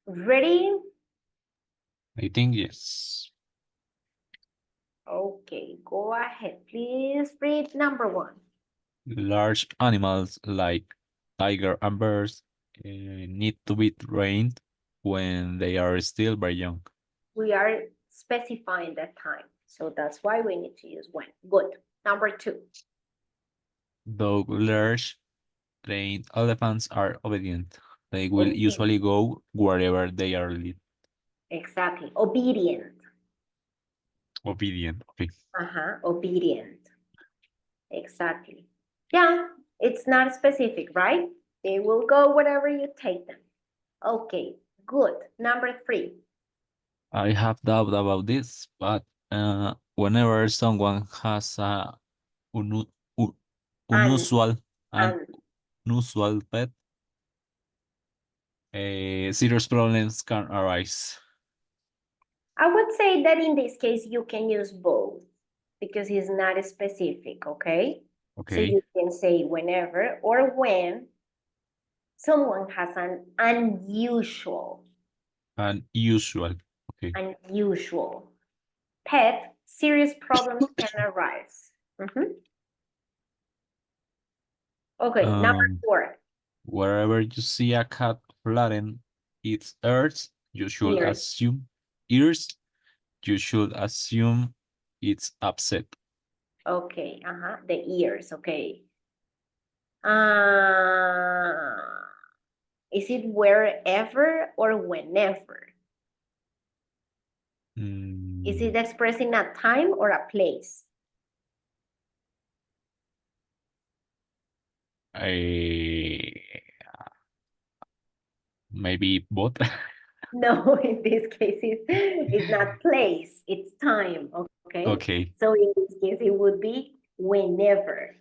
Ready? I think yes. Okay, go ahead. Please read number 1. Large animals like tiger and bears need to be trained when they are still very young. We are specifying that time. So that's why we need to use when. Good. Number 2. Though large, trained elephants are obedient. They will Obedient. usually go wherever they are led. Exactly. Obedient. Obedient. Okay. Obedient. Exactly. Yeah, it's not specific, right? They will go wherever you take them. Okay, good. Number 3. I have doubt about this, but whenever someone has a unu- u- And, unusual and and unusual pet, serious problems can arise. I would say that in this case, you can use both because it's not specific, okay? So Okay. you can say whenever or when someone has an unusual Okay. pet, serious problems can arise. Okay, number Um, 4. Wherever you see a cat flatten its ears, you should Ears. assume ears. You should assume it's upset. Okay, the ears, okay. Uh, is it wherever or whenever? Is it expressing a time or a place? I maybe both. No, in this case, it's not place, it's time, okay? Okay, So in this case, it would be whenever.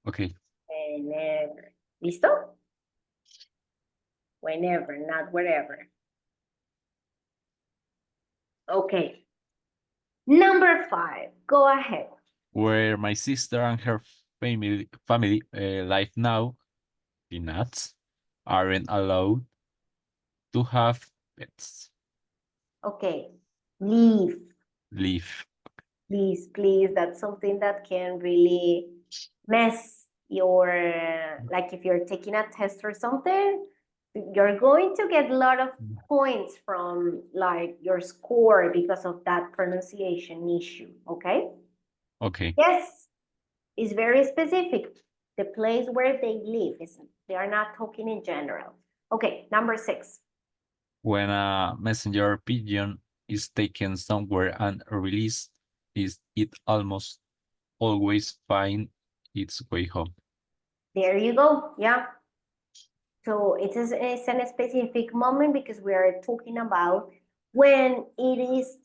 okay. Whenever. ¿Listo? Whenever, not wherever. Okay. Number 5, go ahead. Where my sister and her family live now, the nuts aren't allowed to have pets. Okay. Leave. Live. Please, please, that's something that can really mess your, like if you're taking a test or something, you're going to get a lot of points from like your score because of that pronunciation issue, okay? Okay. Yes, it's very specific. The place where they live is, they are not talking in general. Okay, number 6. When a messenger pigeon is taken somewhere and released, is it almost always find its way home. There you go, yeah. So it's a specific moment because we are talking about when it is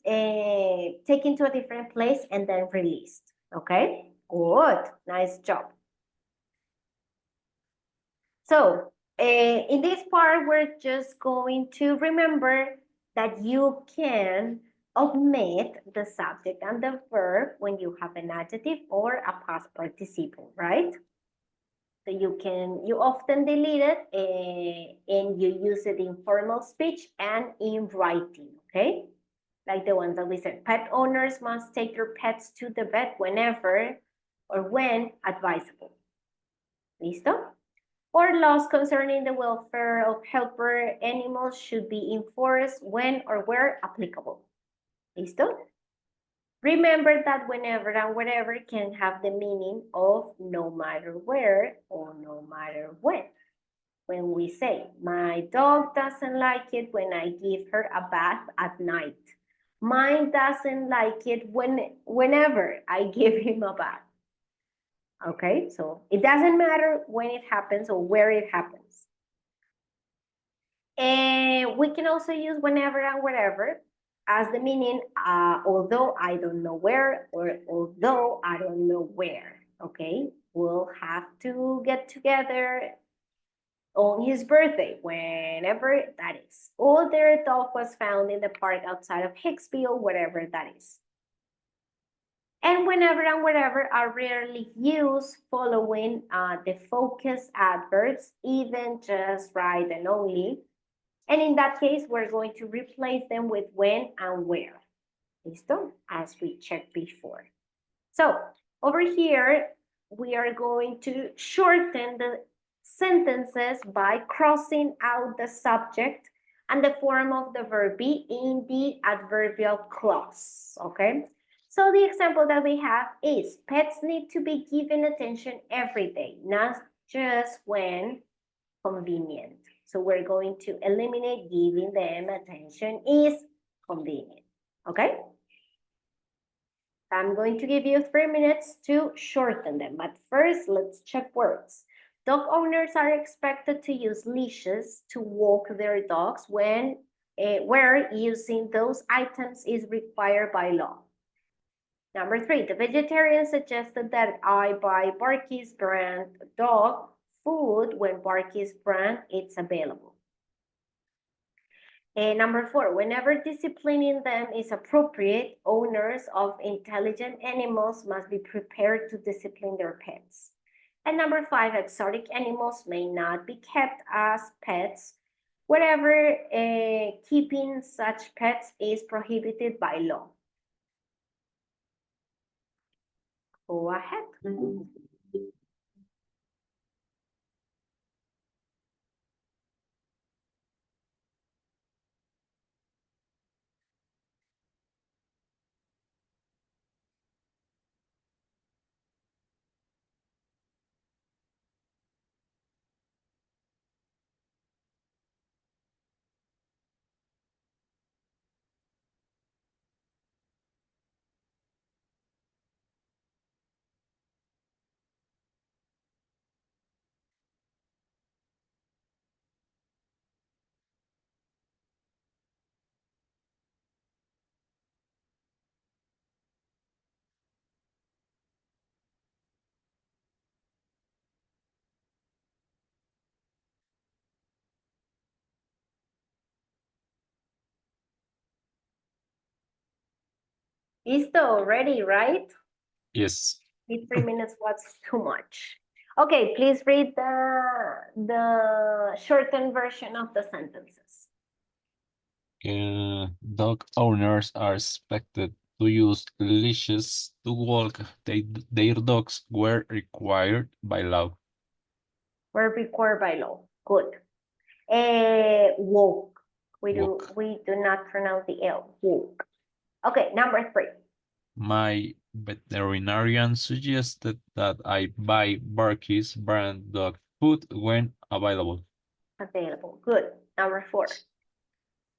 taken to a different place and then released. Okay, good, nice job. So in this part, we're just going to remember that you can omit the subject and the verb when you have an adjective or a past participle, right? So you often delete it and you use it in formal speech and in writing, okay? Like the ones that we said, pet owners must take their pets to the vet whenever or when advisable. ¿Listo? Or laws concerning the welfare of helper animals should be enforced when or where applicable. ¿Listo? Remember that whenever and wherever can have the meaning of no matter where or no matter when. When we say, my dog doesn't like it when I give her a bath at night. Mine doesn't like it whenever I give him a bath. Okay, so it doesn't matter when it happens or where it happens. And we can also use whenever and wherever as the meaning, although I don't know where or although I don't know where, okay? We'll have to get together on his birthday, whenever that is. Or their dog was found in the park outside of Hicksville, whatever that is. And whenever and wherever are rarely used following the focus adverbs, even, just, right, and only. And in that case, we're going to replace them with when and where. Listo? As we checked before. So over here, we are going to shorten the sentences by crossing out the subject and the form of the verb be in the adverbial clause, okay? So the example that we have is pets need to be given attention every day, not just when convenient. So we're going to eliminate giving them attention is convenient, okay? I'm going to give you 3 minutes to shorten them, but first let's check words. Dog owners are expected to use leashes to walk their dogs when where using those items is required by law. Number 3, the vegetarian suggested that I buy Barky's brand dog food when Barky's brand is available. And number 4, whenever disciplining them is appropriate, owners of intelligent animals must be prepared to discipline their pets. And number 5, exotic animals may not be kept as pets wherever keeping such pets is prohibited by law. Go ahead. Listo, ready, right? Yes. If 3 minutes was too much. Okay, please read the shortened version of the sentences. Dog owners are expected to use leashes to walk their dogs were required by law. Were required by law. Good. Walk. We do not pronounce the L. Walk. Okay, number 3. My veterinarian suggested that I buy Barky's brand dog food when available. Available. Good. Number 4.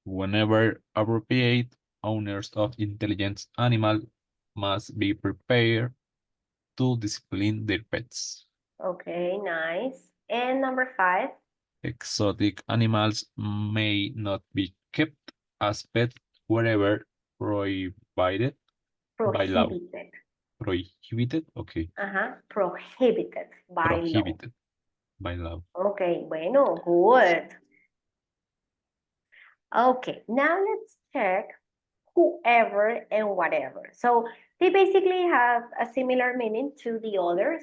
Whenever appropriate, owners of intelligent animal must be prepared to discipline their pets. Okay, nice. And number 5. Exotic animals may not be kept as pets wherever prohibited by law. Prohibited. Prohibited? Okay. Prohibited by law. Prohibited by law. Okay, bueno, good. Okay, now let's check whoever and whatever. So they basically have a similar meaning to the others.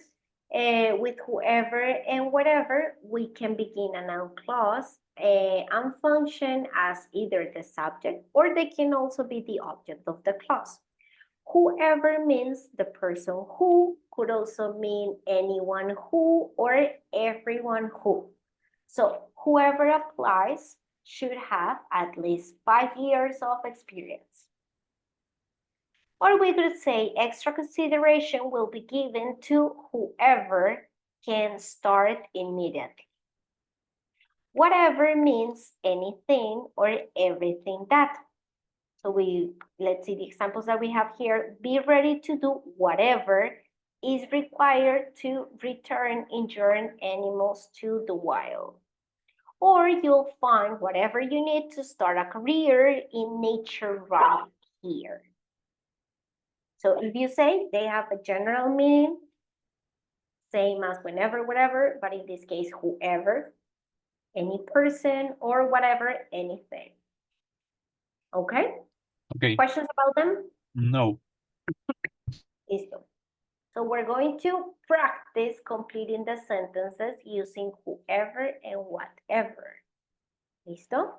With whoever and whatever, we can begin a noun clause and function as either the subject or they can also be the object of the clause. Whoever means the person who, could also mean anyone who or everyone who. So whoever applies should have at least 5 years of experience. Or we could say extra consideration will be given to whoever can start immediately. Whatever means anything or everything that. So let's see the examples that we have here. Be ready to do whatever is required to return injured animals to the wild. Or you'll find whatever you need to start a career in nature right here. So if you say they have a general meaning, same as whenever, whatever, but in this case, whoever, any person or whatever, anything. Okay? Okay. Questions about them? No. Listo. So we're going to practice completing the sentences using whoever and whatever. Listo?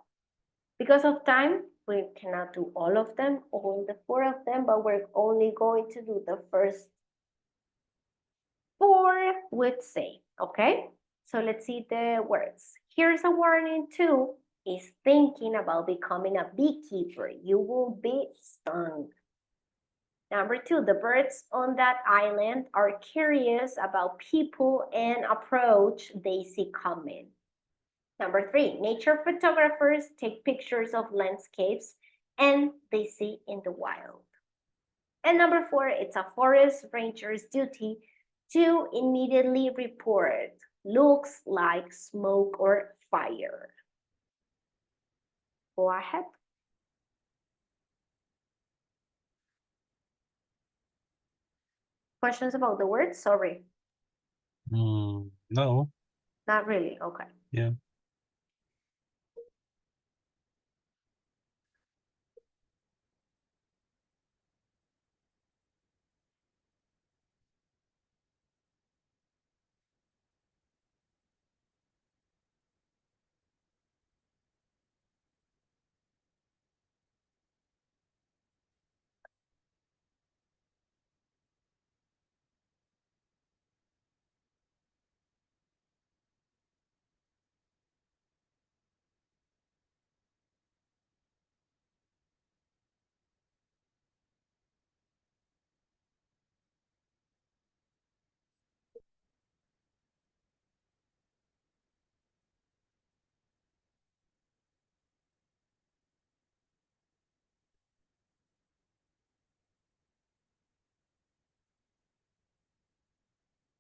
Because of time, we cannot do all of them, all the 4 of them, but we're only going to do the first 4 with say, okay? So let's see the words. Here's a warning too, is thinking about becoming a beekeeper. You will be stung. Number 2, the birds on that island are curious about people and approach they see coming. Number 3, nature photographers take pictures of landscapes and they see in the wild. And number 4, it's a forest ranger's duty to immediately report looks like smoke or fire. Go ahead. Questions about the words? Sorry. No. Not really, okay. Yeah.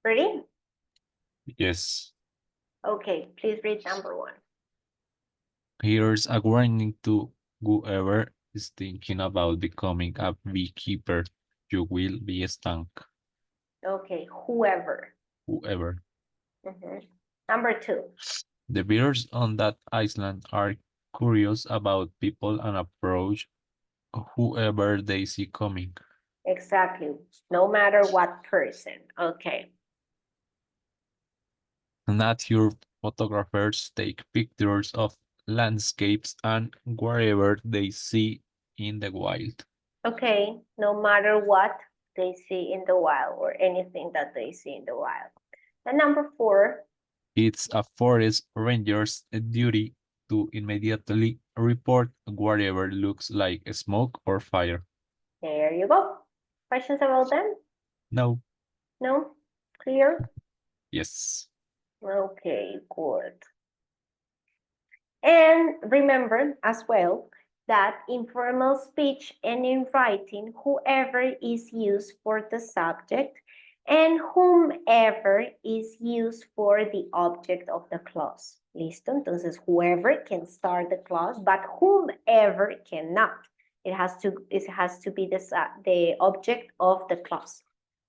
Ready? Yes. Okay, please read number 1. Here's a warning to whoever is thinking about becoming a beekeeper. You will be stung. Okay, whoever. Whoever. Number 2. The birds on that island are curious about people and approach whoever they see coming. Exactly. No matter what person. Okay. Nature photographers take pictures of landscapes and wherever they see in the wild. Okay. No matter what they see in the wild or anything that they see in the wild. And number 4. It's a forest ranger's duty to immediately report whatever looks like smoke or fire. There you go. Questions about them? No, No? Clear? yes. Okay, good. And remember as well that in formal speech and in writing, whoever is used for the subject and whomever is used for the object of the clause. Listo? Entonces, whoever can start the clause, but whomever cannot. It has to be the object of the clause.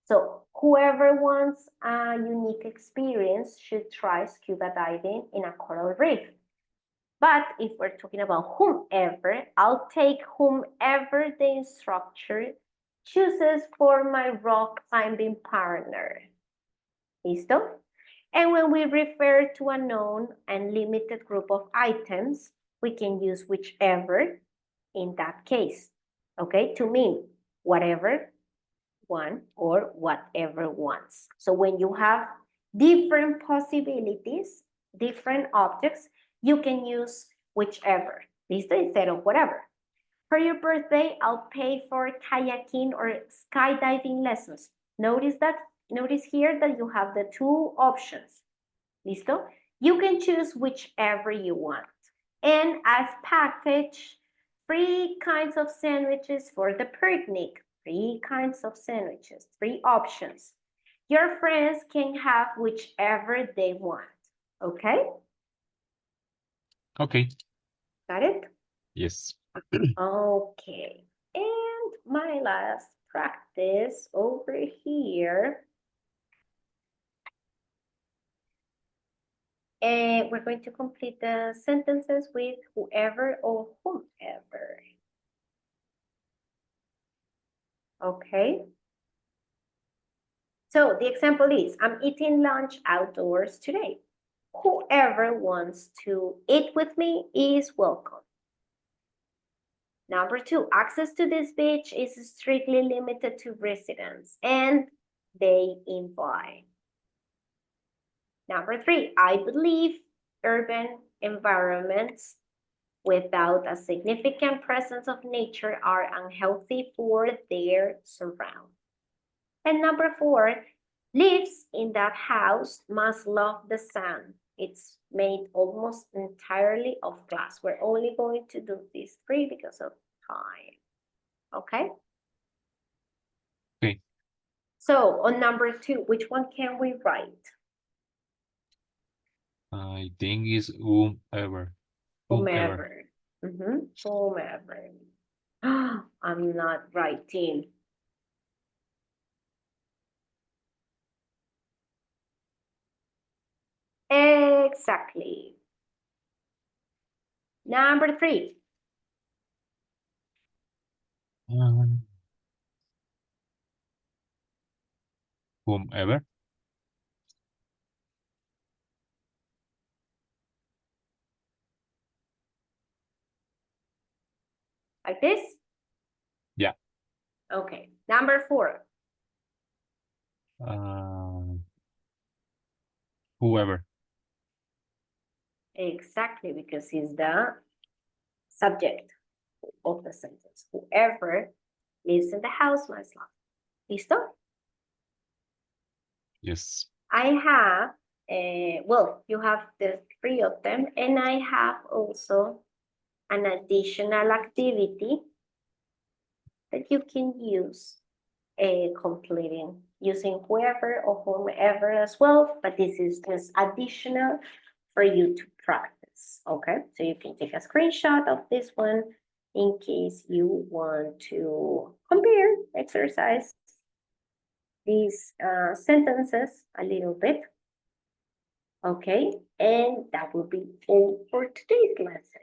So whoever wants a unique experience should try scuba diving in a coral reef. But if we're talking about whomever, I'll take whomever the instructor chooses for my rock climbing partner. Listo? And when we refer to a known and limited group of items, we can use whichever in that case, okay, to mean whatever one or whatever ones. So when you have different possibilities, different objects, you can use whichever, listo, instead of whatever. For your birthday, I'll pay for kayaking or skydiving lessons. Notice here that you have the 2 options. Listo? You can choose whichever you want. And as package, 3 kinds of sandwiches for the picnic. 3 kinds of sandwiches, 3 options. Your friends can have whichever they want. Okay? Okay, Got it? yes. Okay. And my last practice over here. And we're going to complete the sentences with whoever or whomever. Okay. So the example is, I'm eating lunch outdoors today. Whoever wants to eat with me is welcome. Number 2, access to this beach is strictly limited to residents and they invite. Number 3, I believe urban environments without a significant presence of nature are unhealthy for their surroundings. And number 4, lives in that house must love the sun. It's made almost entirely of glass. We're only going to do these 3 because of time. Okay? Okay. So on number 2, which one can we write? I think it's whomever. Whomever. Whomever. I'm not writing. Exactly. Number 3. Whomever. Like this? Yeah. Okay. Number 4. Whoever. Exactly, because he's the subject of the sentence. Whoever lives in the house must love. Listo? Yes. I have, well, you have the 3 of them, and I have also an additional activity that you can use completing using whoever or whomever as well, but this is just additional for you to practice, okay? So you can take a screenshot of this one in case you want to compare, exercise these sentences a little bit, okay? And that will be all for today's lesson.